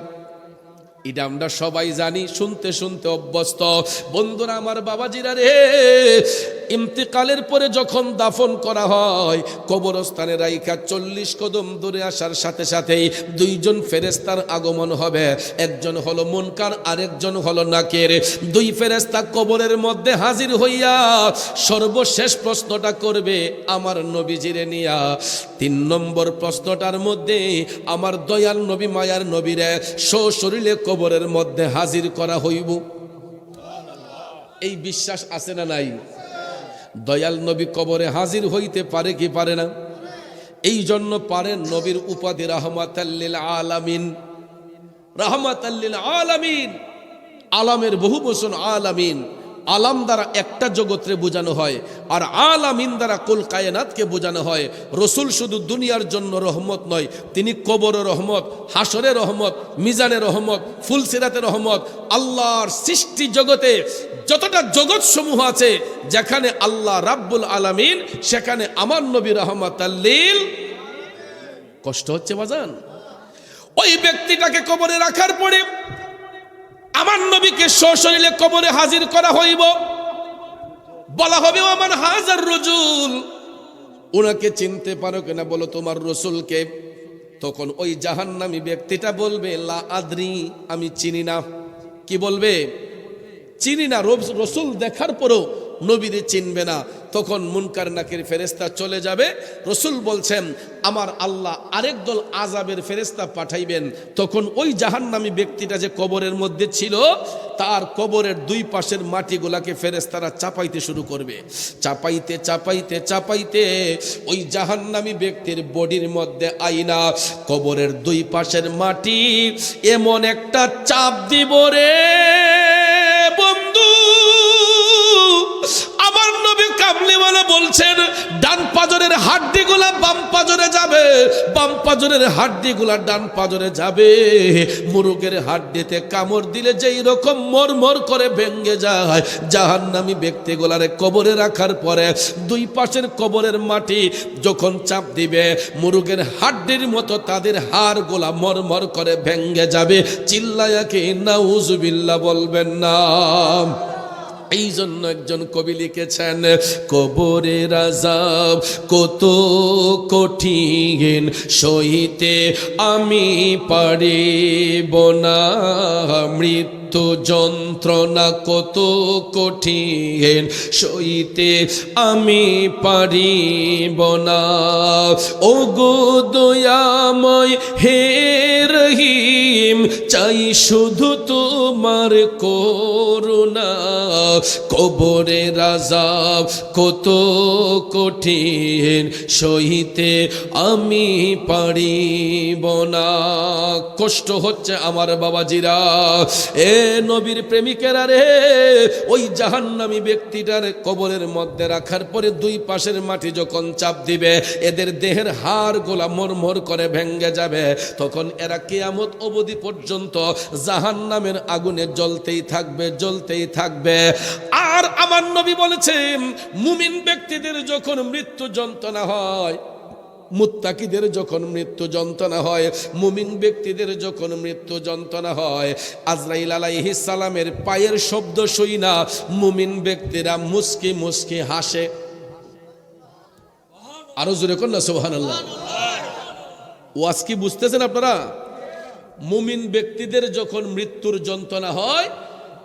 S1: এটা আমরা সবাই জানি, শুনতে শুনতে অভ্যস্ত। বন্ধুরা আমার, বাবাজিরা রে, ইন্তেকালের পরে যখন দাফন করা হয় কবরস্থানে রাইখা 40 কদম দূরে আসার সাথে সাথেই দুইজন ফেরেশতার আগমন হবে। একজন হলো মুনকার, আরেকজন হলো নাকির। দুই ফেরেশতা কবরের মধ্যে হাজির হইয়া সর্বশেষ প্রশ্নটা করবে আমার নবীজিরে নিয়া। 3 নম্বর প্রশ্নটার মধ্যে আমার দয়াল নবী মায়ার নবীরে সশরীরে কবরের মধ্যে হাজির করা হইব। এই বিশ্বাস আছে না নাই? দয়াল নবী কবরে হাজির হইতে পারে কি পারে না? এই জন্য পারেন। নবীর উপাধি রাহমাতাল লিল আলামিন। রাহমাতাল লিল আলামিন, আলামের বহু বচন আলামিন। আলাম দ্বারা একটা জগৎরে বোঝানো হয়, আর আলামিন দ্বারা কুল কায়নাতকে বোঝানো হয়। রসুল শুধু দুনিয়ার জন্য রহমত নয়, তিনি কবর রহমত, হাসরে রহমত, মিজানের রহমত, ফুলসিরাতের রহমত। আল্লাহর সৃষ্টি জগতে যতটা জগৎ সমূহ আছে, যেখানে আল্লাহ রাব্বুল আলামিন, সেখানে আমার নবী রাহমাতাল লিল। কষ্ট হচ্ছে বাজান? ওই ব্যক্তিটাকে কবরে রাখার পরে আমার নবীকে সশরীরে কবরে হাজির করা হইব। বলা হবে ওমান হাজার রজুল, ওনাকে চিনতে পারো কিনা বলো তোমার রসুলকে। তখন ওই জাহান্নামী ব্যক্তিটা বলবে লা আদরি, আমি চিনি না। কি বলবে? চিনি না। রসুল দেখার পরও নবীরে চিনবে না। তখন মুনকার নাকির ফেরেশতা চলে যাবে। রসুল বলছেন আমার আল্লাহ আরেক দল আযাবের ফেরেশতা পাঠাইবেন। তখন ওই জাহান্নামী ব্যক্তিটা যে কবরের মধ্যে ছিল, তার কবরের দুই পাশের মাটিগুলাকে ফেরেশতারা চাপাইতে শুরু করবে। চাপাইতে চাপাইতে চাপাইতে ওই জাহান্নামী ব্যক্তির বডির মধ্যে আইনা কবরের দুই পাশের মাটি এমন একটা চাপ দিব রে বন্ধু, আমার নবী কামলিওয়ালা বলছেন ডান পাজরের হাড্ডিগুলা বাম পাজরে যাবে, বাম পাজরের হাড্ডিগুলা ডান পাজরে যাবে। মুরগের হাড্ডিতে কামড় দিলে যেই রকম মরমর করে ভেঙে যায়, জাহান্নামী ব্যক্তিগুলারে কবরে রাখার পরে দুই পাশের কবরের মাটি যখন চাপ দিবে, মুরগের হাড্ডির মতো তাদের হাড়গুলা মরমর করে ভেঙে যাবে। চিল্লায়া কি নাউজুবিল্লাহ বলবেন না? এই জন্য একজন কবি লিখেছেন কবরের আযাব কত কঠিন সইতে আমি পারিব না, মৃত্যু যন্ত্রণা কত কঠিন সইতে আমি পারিব না। ও গো দয়াময় হে রহিম, চাই শুধু তোমার করুণা। কবরের আযাব কত কঠিন সইতে আমি পারিব না। কষ্ট হচ্ছে আমার বাবাজিরা, এ নবীর প্রেমিকেরা রে। ওই জাহান্নামী ব্যক্তিটার কবরের মধ্যে রাখার পরে দুই পাশের মাটি যখন চাপ দিবে, এদের দেহের হাড়গুলা মরমর করে ভেঙে যাবে। তখন এরা কিয়ামত অবধি পর্যন্ত জাহান্নামের আগুনে জ্বলতেই থাকবে, জ্বলতেই থাকবে। আর আমার নবী বলেছেন মুমিন ব্যক্তিদের যখন মৃত্যু যন্ত্রণা হয়, মুত্তাকিদের যখন মৃত্যু যন্ত্রণা হয়, মুমিন ব্যক্তিদের যখন মৃত্যু যন্ত্রণা হয়, আজরাইল আলাইহিস সালামের পায়ের শব্দ শুই না মুমিন ব্যক্তিরা মুস্কি মুস্কি হাসে। আরো জোরে কোন না সুবহানাল্লাহ। ওয়াজ কি বুঝতেছেন আপনারা? মুমিন ব্যক্তিদের যখন মৃত্যুর যন্ত্রণা হয়,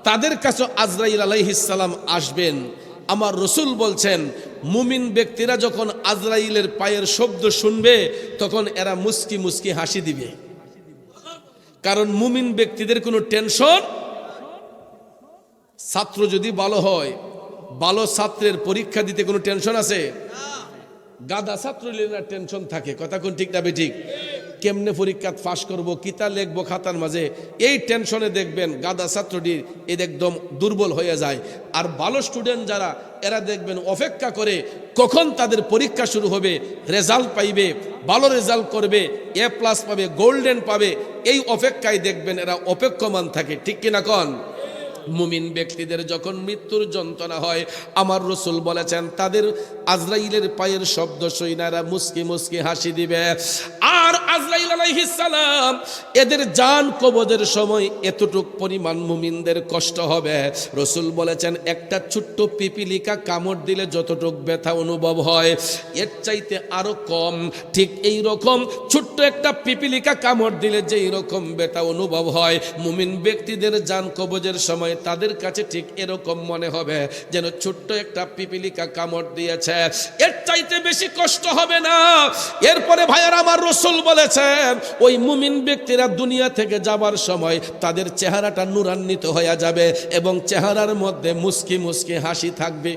S1: তাদের কাছে আজরাইল আলাইহিস সালাম আসবেন। আমার রসুল বলছেন মুমিন ব্যক্তিরা যখন আজরাইলের পায়ের শব্দ শুনবে, তখন এরা মুস্কি মুস্কি হাসি দিবে। কারণ মুমিন ব্যক্তিদের কোনো টেনশন। ছাত্র যদি ভালো হয়, ভালো ছাত্রের পরীক্ষা দিতে কোনো টেনশন আছে? গাদা ছাত্র টেনশন থাকে। কথা কোন ঠিক না বেঠিক? কেমনে পরীক্ষা পাস করব, কিতা লিখবো খাতার মাঝে, এই টেনশনে দেখবেন গাদা ছাত্রটি একদম দুর্বল হয়ে যায়। আর ভালো স্টুডেন্ট যারা, এরা দেখবেন অপেক্ষা করে কখন তাদের পরীক্ষা শুরু হবে, রেজাল্ট পাইবে, ভালো রেজাল্ট করবে, A+ পাবে, গোল্ডেন পাবে, এই অপেক্ষায় দেখবেন এরা অপেক্ষমান থাকে। ঠিক কিনা কন? মুমিন ব্যক্তিদের যখন মৃত্যুর যন্ত্রণা হয়, আমার রসুল বলেছেন তাদের আজরাইলের পায়ের শব্দ শুনে এরা মুস্কি মুস্কি হাসি দিবে। আর আজরাইল আলাইহিস আলাইহিস সালাম এদের জান কবজের সময় এতটুক পরিমাণ মুমিনদের কষ্ট হবে। রাসূল বলেছেন একটা ছোট্ট পিপিলিকা কামড় দিলে যতটুক ব্যথা অনুভব হয় এর চাইতে আরো কম। ঠিক এই রকম ছোট্ট একটা পিপিলিকা কামড় দিলে যেই রকম ব্যথা অনুভব হয় মুমিন ব্যক্তিদের জান কবজের সময় তাদের কাছে ঠিক এরকম মনে হবে যেন ছোট্ট একটা পিপিলিকা কামড় দিয়েছে, এর চাইতে বেশি কষ্ট হবে না। এরপরে ভাইয়ার আমার রাসূল বলেছেন ওই মুমিন ব্যক্তিরা দুনিয়া থেকে যাবার সময় তাদের চেহারাটা নূরান্বিত হয়ে যাবে এবং চেহারার মধ্যে মুস্কি মুস্কি হাসি থাকবে।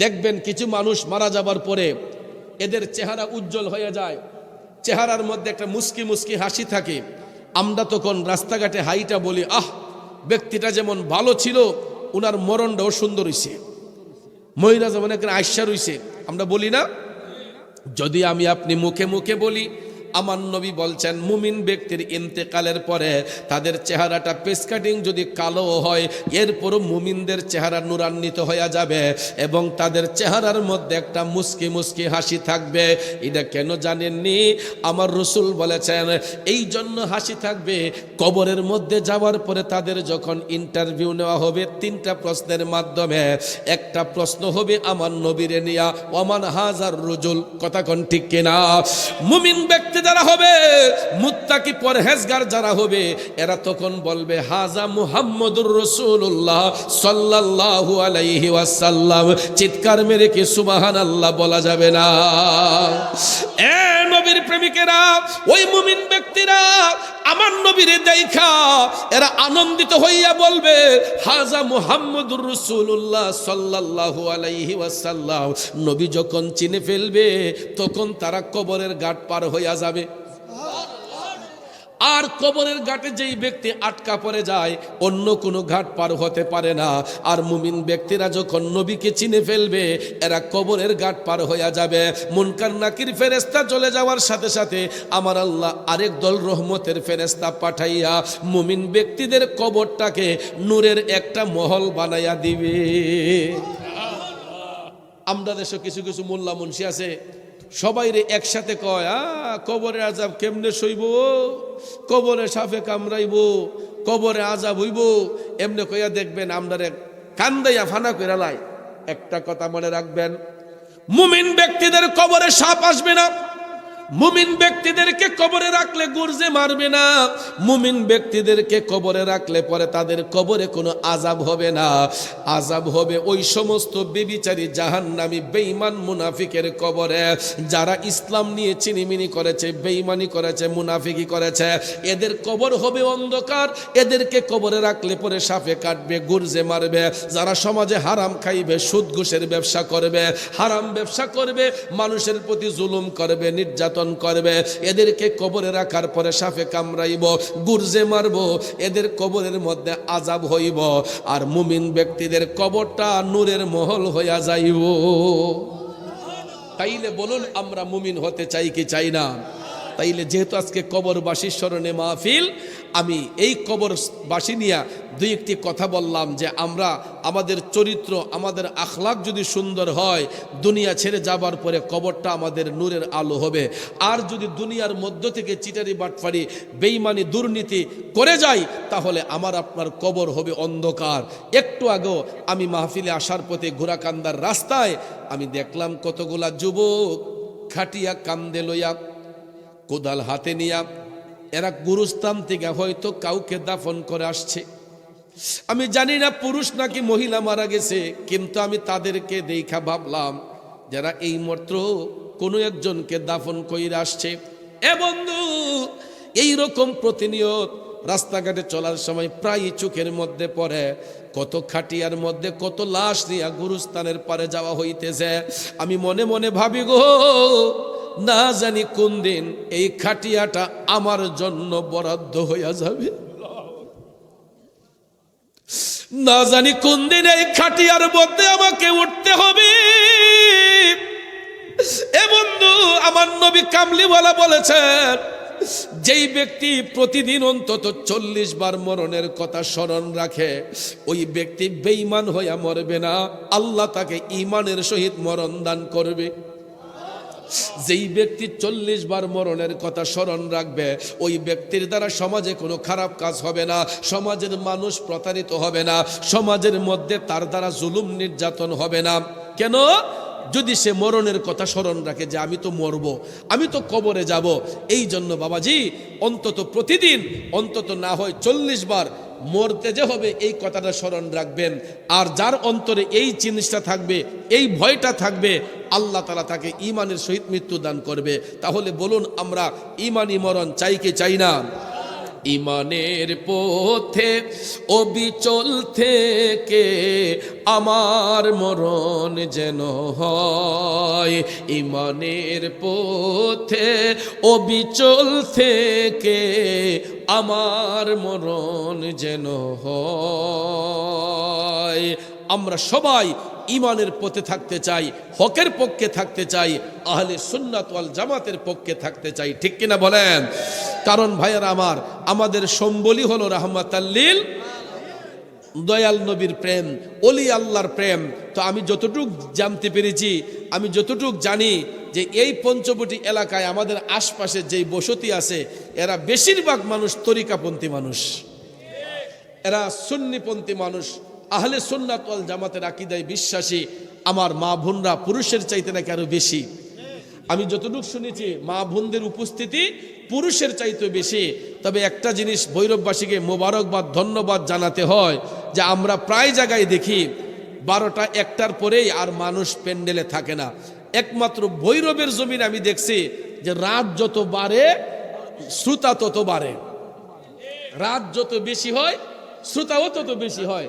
S1: দেখবেন কিছু মানুষ মারা যাবার পরে এদের চেহারা উজ্জ্বল হয়ে যায়, চেহারার মধ্যে একটা মুস্কি মুস্কি হাসি থাকে। আমরা তখন রাস্তাঘাটে হাইটা বলি, আহ ব্যক্তিটা যেমন ভালো ছিল উনার মরণটাও সুন্দর হইছে, মহিলা যেমন একটা আয়সা রইছে, আমরা বলি না? যদি আমি আপনি মুখে মুখে বলি, আমার নবী বলছেন মুমিন ব্যক্তির ইন্তেকালের পরে তাদের চেহারাটা পেস কাটিং যদি কালো হয় এরপরও মুমিনদের চেহারা নূরান্বিত হয়ে যাবে এবং তাদের চেহারার মধ্যে একটা মুস্কি মুস্কি হাসি থাকবে। এটা কেন জানেননি? আমার রাসূল বলেছেন এই জন্য হাসি থাকবে, কবরের মধ্যে যাওয়ার পরে তাদের যখন ইন্টারভিউ নেওয়া হবে তিনটা প্রশ্নের মাধ্যমে একটা প্রশ্ন হবে আমার নবীরে নিয়া, ওমান হাজার রুজুল, কথা কোন ঠিক কিনা? মুমিন ব্যক্তি যারা হবে, মুত্তাকি পরহেজগার যারা হবে, এরা তখন বলবে হাজা মুহাম্মদুর রাসূলুল্লাহ সাল্লাল্লাহু আলাইহি ওয়াসাল্লাম। চিৎকার মেরে কি সুবহানাল্লাহ বলা যাবে না? এ নবীর প্রেমিকেরা, ওই মুমিন ব্যক্তিরা আমার নবীরে দেখা এরা আনন্দিত হইয়া বলবে হাজা মুহাম্মদুর রাসূলুল্লাহ সাল্লাল্লাহু আলাইহি ওয়াসাল্লাম। নবী যখন চিনে ফেলবে তখন তারা কবরের ঘাট পার হইয়া যাবে। আর কবরের ঘাটে যেই ব্যক্তি আটকা পড়ে যায় অন্য কোনো ঘাট পার হতে পারে না। আর মুমিন ব্যক্তিরা যখন নবীকে চিনে ফেলবে এরা কবরের ঘাট পার হইয়া যাবে। মুনকার নাকির ফেরেশতা চলে যাওয়ার সাথে সাথে আমার আল্লাহ আরেক দল রহমতের ফেরেশতা পাঠাইয়া মুমিন ব্যক্তিদের কবরটাকে নূরের একটা মহল বানাইয়া দিবে। আমরা দেশে কিছু কিছু মোল্লা মুন্সি আছে, সবাইরে একসাথে কয় কবরে আজাব কেমনে সইব, কবরে সাপে কামড়াইব, কবরে আজাব হইব, এমনি কইয়া দেখবেন আমরা কান্দাইয়া ফানা কইরা লাই। একটা কথা মনে রাখবেন, মুমিন ব্যক্তিদের কবরে সাপ আসবে না, মুমিন ব্যক্তিদেরকে কবরে রাখলে গুরজে মারবে না, মুমিন ব্যক্তিদেরকে কবরে রাখলে পরে তাদের কবরে কোনো আযাব হবে না। আযাব হবে ওই সমস্ত বেবিচারী জাহান্নামী বেঈমান মুনাফিকের কবরে, যারা ইসলাম নিয়ে চিনিমিনি করেছে, বেঈমানি করেছে, মুনাফিকি করেছে, এদের কবর হবে অন্ধকার। এদেরকে কবরে রাখলে পরে সাপে কাটবে, গুরজে মারবে। যারা সমাজে হারাম খাইবে, সুদ ঘুষের ব্যবসা করবে, হারাম ব্যবসা করবে, মানুষের প্রতি জুলুম করবে, নির্যাতন করবে, এদেরকে কবরে রাখার পরে সাপে কামড়াইব, গুরজে মারব, এদের কবরের মধ্যে আযাব হইব। আর মুমিন ব্যক্তিদের কবরটা নূরের মহল হইয়া যাইব। তাইলে বলুন আমরা মুমিন হতে চাই কি চাই না? তাইলে যেহেতু আজকে কবরবাসীর স্মরণে মাহফিল, আমি এই কবরবাসী নিয়ে দুই একটি কথা বললাম যে আমরা আমাদের চরিত্র, আমাদের আখলাক যদি সুন্দর হয়, দুনিয়া ছেড়ে যাবার পরে কবরটা আমাদের নূরের আলো হবে। আর যদি দুনিয়ার মধ্য থেকে চিটারি বাটফারি বেঈমানি দুর্নীতি করে যাই তাহলে আমার আপনার কবর হবে অন্ধকার। একটু আগেও আমি মাহফিলে আসার পথে ঘোড়াকান্দার রাস্তায় আমি দেখলাম কতগুলা যুবক খাটিয়া কান্দে লইয়া, কোদাল হাতে নিয়া, এরা গুরুস্থান থেকে হয়তো কাউকে দাফন করে আসছে। আমি জানি না পুরুষ নাকি মহিলা মারা গেছে, কিন্তু আমি তাদেরকে দেখা ভাবলাম যারা এই মাত্র কোনো একজনকে দাফন কইরা আসছে। এ বন্ধু, এইরকম প্রতিনিয়ত রাস্তাঘাটে চলার সময় প্রায় চোখের মধ্যে পড়ে কত খাটিয়ার মধ্যে কত লাশ নিয়ে গুরুস্থানের পারে যাওয়া হইতেছে। আমি মনে মনে ভাবি গো, না জানি কোন দিন এই খাটিয়াটা আমার জন্য বরাদ্দ হইয়া যাবে, না জানি কোন দিন এই খাটিয়ার মধ্যে আমাকে উঠতে হবে। এ বন্ধু, আমার নবী কামলিওয়ালা বলেছেন যেই ব্যক্তি প্রতিদিন অন্তত 40 বার মরণের কথা স্মরণ রাখে ওই ব্যক্তি বেঈমান হইয়া মরবে না, আল্লাহ তাকে ঈমানের সহিত মরণ দান করবে। যেই ব্যক্তি 40 বার মরণের কথা স্মরণ রাখবে, ওই ব্যক্তির দ্বারা সমাজে কোনো খারাপ কাজ হবে না, সমাজের মানুষ প্রতারিত হবে না, সমাজের মধ্যে তার দ্বারা জুলুম নির্যাতন হবে না। কেন? যদি সে মরণের কথা স্মরণ রাখে যে আমি তো মরব, আমি তো কবরে যাব। এই জন্য বাবাজি অন্তত প্রতিদিন অন্তত না হয় 40 বার মরতে যে হবে এই কথাটা স্মরণ রাখবেন। আর যার অন্তরে এই জিনিসটা থাকবে, এই ভয়টা থাকবে, আল্লাহ তাআলা তাকে ঈমানের সহিত মৃত্যু দান করবে। তাহলে বলুন আমরা ঈমানি মরণ চাই কি চাই না? ঈমানের পথে অবিচল থেকে আমার মরণ যেন হয়, ঈমানের পথে অবিচল থেকে আমার মরণ যেন হয়। আমরা সবাই ঈমানের পথে থাকতে চাই, হকের পক্ষে থাকতে চাই, আহলে সুন্নাত ওয়াল জামাতের পক্ষে থাকতে চাই, ঠিক কিনা বলেন? কারণ ভাইয়েরা আমার, আমাদের সম্বলই হলো রাহমাতাল লিল, দয়াল নবীর প্রেম, ওলি আল্লাহর প্রেম। তো আমি যতটুক জানতে পেরেছি, আমি যতটুক জানি যে এই পঞ্চবটি এলাকায় আমাদের আশপাশে যেই বসতি আছে, এরা বেশিরভাগ মানুষ তরিকাপন্থী মানুষ, এরা সুন্নিপন্থী মানুষ, আহলে সুন্নাত ওয়াল জামাতের আকীদায় বিশ্বাসী। আমার মা বোনরা পুরুষের চাইতে নাকি আরো বেশি। আমি যতটুকু শুনেছি মা বোনদের উপস্থিতি পুরুষের চাইতে বেশি। তবে একটা জিনিস ভৈরববাসীকে মোবারকবাদ, ধন্যবাদ জানাতে হয় যে আমরা প্রায় জায়গায় দেখি 12টা 1টার পরেই আর মানুষ প্যান্ডেলে থাকে না। একমাত্র ভৈরবের জমিন আমি দেখছি যে রাত যত বাড়ে শ্রোতা তত বাড়ে, রাত যত বেশি হয় শ্রোতাও তত বেশি হয়।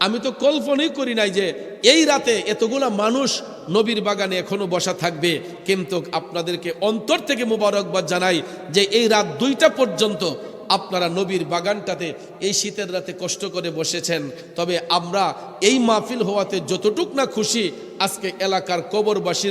S1: আমি তো কল্পনাই করি নাই যে এই রাতে এতগুলা মানুষ নবীর বাগানে এখনো বসা থাকবে। কিন্তু আপনাদেরকে অন্তর থেকে মোবারকবাদ জানাই যে এই রাত 2টা পর্যন্ত আপনারা নবীর বাগানটাতে এই শীতের রাতে কষ্ট করে বসেছেন। তবে আমরা এই মাহফিল হওয়াতে যতটুক না খুশি, আজকে এলাকার কবরবাসীর